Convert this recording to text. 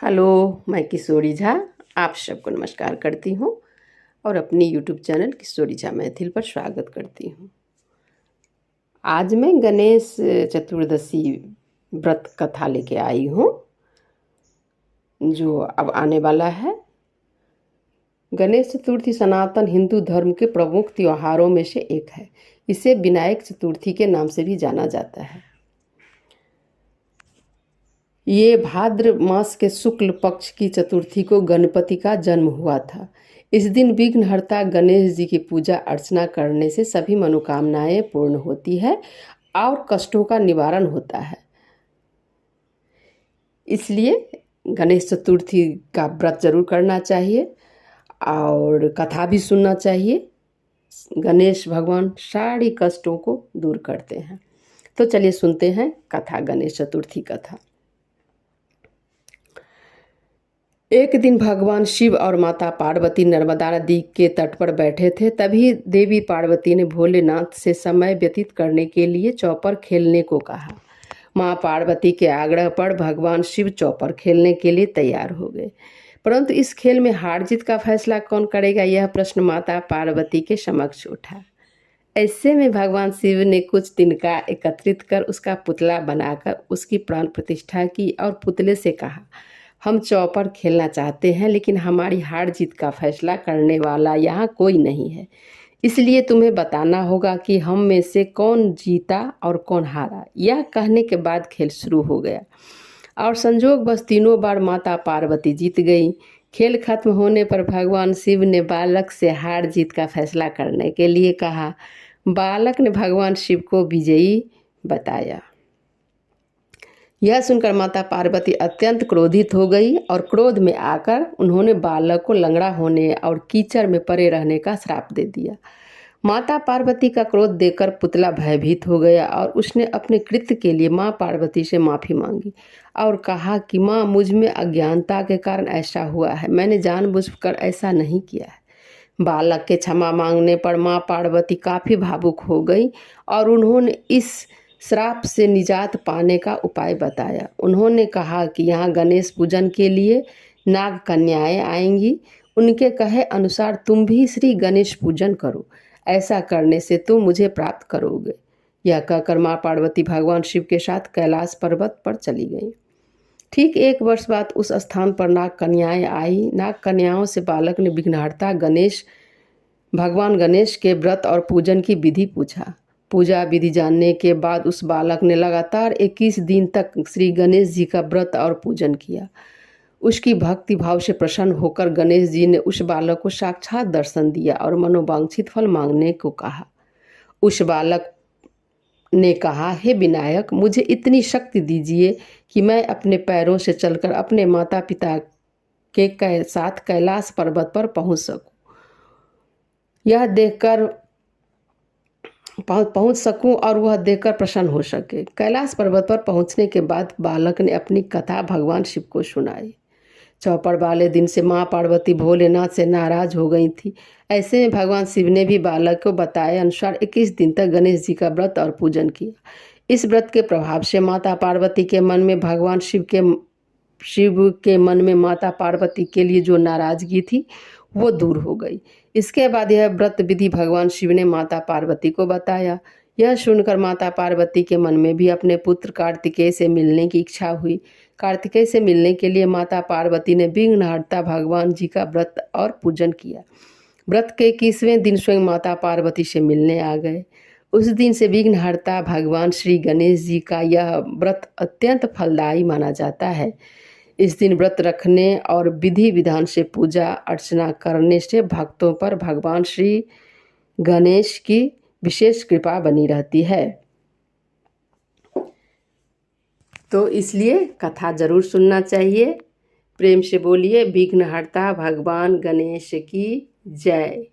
Hello, मैं किशोरी झा आप सबको नमस्कार करती हूँ और अपनी यूट्यूब चैनल किशोरी झा मैथिल पर स्वागत करती हूँ। आज मैं गणेश चतुर्दशी व्रत कथा लेके आई हूँ जो अब आने वाला है। गणेश चतुर्थी सनातन हिंदू धर्म के प्रमुख त्योहारों में से एक है। इसे विनायक चतुर्थी के नाम से भी जाना जाता है। ये भाद्र मास के शुक्ल पक्ष की चतुर्थी को गणपति का जन्म हुआ था। इस दिन विघ्नहर्ता गणेश जी की पूजा अर्चना करने से सभी मनोकामनाएं पूर्ण होती है और कष्टों का निवारण होता है। इसलिए गणेश चतुर्थी का व्रत जरूर करना चाहिए और कथा भी सुनना चाहिए। गणेश भगवान सारी कष्टों को दूर करते हैं। तो चलिए सुनते हैं कथा, गणेश चतुर्थी कथा। एक दिन भगवान शिव और माता पार्वती नर्मदा नदी के तट पर बैठे थे। तभी देवी पार्वती ने भोलेनाथ से समय व्यतीत करने के लिए चौपर खेलने को कहा। माँ पार्वती के आग्रह पर भगवान शिव चौपर खेलने के लिए तैयार हो गए। परंतु इस खेल में हार जीत का फैसला कौन करेगा, यह प्रश्न माता पार्वती के समक्ष उठा। ऐसे में भगवान शिव ने कुछ तिनका एकत्रित कर उसका पुतला बनाकर उसकी प्राण प्रतिष्ठा की और पुतले से कहा, हम चौपर खेलना चाहते हैं, लेकिन हमारी हार जीत का फैसला करने वाला यहाँ कोई नहीं है। इसलिए तुम्हें बताना होगा कि हम में से कौन जीता और कौन हारा। यह कहने के बाद खेल शुरू हो गया और संजोग बस तीनों बार माता पार्वती जीत गई। खेल खत्म होने पर भगवान शिव ने बालक से हार जीत का फैसला करने के लिए कहा। बालक ने भगवान शिव को विजयी बताया। यह सुनकर माता पार्वती अत्यंत क्रोधित हो गई और क्रोध में आकर उन्होंने बालक को लंगड़ा होने और कीचड़ में पड़े रहने का श्राप दे दिया। माता पार्वती का क्रोध देखकर पुतला भयभीत हो गया और उसने अपने कृत्य के लिए माँ पार्वती से माफ़ी मांगी और कहा कि माँ, मुझ में अज्ञानता के कारण ऐसा हुआ है, मैंने जानबूझकर ऐसा नहीं किया है। बालक के क्षमा मांगने पर माँ पार्वती काफ़ी भावुक हो गई और उन्होंने इस श्राप से निजात पाने का उपाय बताया। उन्होंने कहा कि यहाँ गणेश पूजन के लिए नाग कन्याएं आएंगी। उनके कहे अनुसार तुम भी श्री गणेश पूजन करो, ऐसा करने से तुम मुझे प्राप्त करोगे। यह कहकर माँ पार्वती भगवान शिव के साथ कैलाश पर्वत पर चली गई। ठीक 1 वर्ष बाद उस स्थान पर नाग कन्याएं आई। नाग कन्याओं से बालक ने विघ्नहर्ता भगवान गणेश के व्रत और पूजन की विधि पूछा। पूजा विधि जानने के बाद उस बालक ने लगातार 21 दिन तक श्री गणेश जी का व्रत और पूजन किया। उसकी भक्ति भाव से प्रसन्न होकर गणेश जी ने उस बालक को साक्षात दर्शन दिया और मनोवांछित फल मांगने को कहा। उस बालक ने कहा, हे विनायक, मुझे इतनी शक्ति दीजिए कि मैं अपने पैरों से चलकर अपने माता पिता के साथ कैलाश पर्वत पर पहुंच सकूं। यह देखकर पहुंच सकूं और वह देखकर प्रसन्न हो सके। कैलाश पर्वत पर पहुंचने के बाद बालक ने अपनी कथा भगवान शिव को सुनाई। चौपर वाले दिन से माँ पार्वती भोलेनाथ से नाराज हो गई थी। ऐसे में भगवान शिव ने भी बालक को बताए अनुसार 21 दिन तक गणेश जी का व्रत और पूजन किया। इस व्रत के प्रभाव से माता पार्वती के मन में भगवान शिव के मन में माता पार्वती के लिए जो नाराजगी थी वो दूर हो गई। इसके बाद यह व्रत विधि भगवान शिव ने माता पार्वती को बताया। यह सुनकर माता पार्वती के मन में भी अपने पुत्र कार्तिकेय से मिलने की इच्छा हुई। कार्तिकेय से मिलने के लिए माता पार्वती ने विघ्नहर्ता भगवान जी का व्रत और पूजन किया। व्रत के 21वें दिन स्वयं माता पार्वती से मिलने आ गए। उस दिन से विघ्नहर्ता भगवान श्री गणेश जी का यह व्रत अत्यंत फलदायी माना जाता है। इस दिन व्रत रखने और विधि विधान से पूजा अर्चना करने से भक्तों पर भगवान श्री गणेश की विशेष कृपा बनी रहती है। तो इसलिए कथा जरूर सुनना चाहिए। प्रेम से बोलिए, विघ्नहर्ता भगवान गणेश की जय।